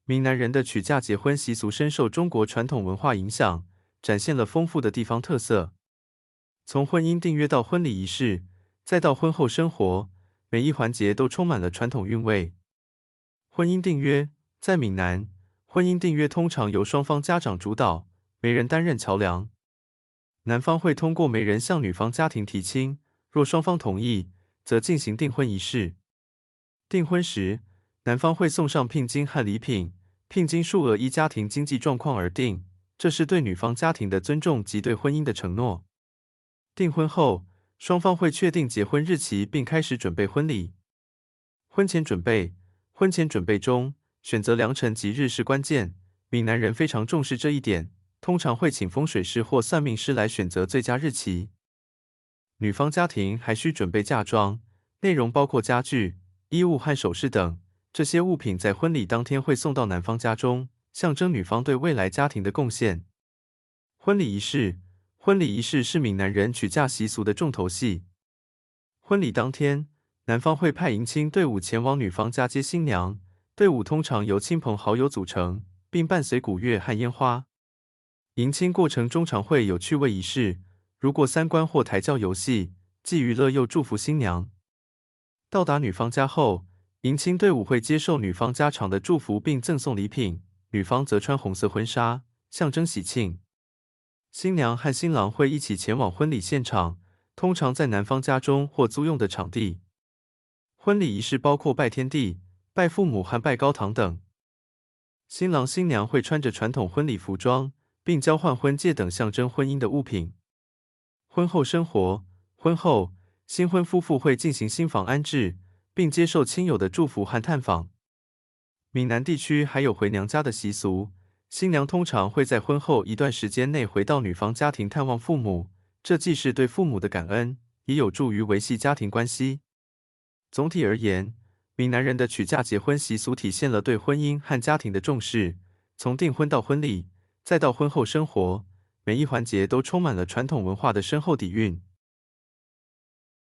闽南人的娶嫁结婚习俗深受中国传统文化影响，展现了丰富的地方特色。从婚姻订约到婚礼仪式，再到婚后生活，每一环节都充满了传统韵味。婚姻订约，在闽南，婚姻订约通常由双方家长主导，媒人担任桥梁。男方会通过媒人向女方家庭提亲，若双方同意，则进行订婚仪式。订婚时，男方会送上聘金和礼品，聘金数额依家庭经济状况而定，这是对女方家庭的尊重及对婚姻的承诺。订婚后，双方会确定结婚日期并开始准备婚礼。婚前准备，婚前准备中，选择良辰吉日是关键，闽南人非常重视这一点，通常会请风水师或算命师来选择最佳日期。女方家庭还需准备嫁妆，内容包括家具、衣物和首饰等，这些物品在婚礼当天会送到男方家中，象征女方对未来家庭的贡献。婚礼仪式，婚礼仪式是闽南人娶嫁习俗的重头戏。婚礼当天，男方会派迎亲队伍前往女方家接新娘，队伍通常由亲朋好友组成，并伴随鼓乐和烟花。迎亲过程中常会有趣味仪式，如过三关或抬轿游戏，既娱乐又祝福新娘。到达女方家后，迎亲队伍会接受女方家长的祝福并赠送礼品，女方则穿红色婚纱，象征喜庆。新娘和新郎会一起前往婚礼现场，通常在男方家中或租用的场地。婚礼仪式包括拜天地、拜父母和拜高堂等。新郎新娘会穿着传统婚礼服装，并交换婚戒等象征婚姻的物品。婚后生活，婚后新婚夫妇会进行新房安置，并接受亲友的祝福和探访。闽南地区还有回娘家的习俗，新娘通常会在婚后一段时间内回到女方家庭探望父母，这既是对父母的感恩，也有助于维系家庭关系。总体而言，闽南人的娶嫁结婚习俗体现了对婚姻和家庭的重视，从订婚到婚礼，再到婚后生活，每一环节都充满了传统文化的深厚底蕴。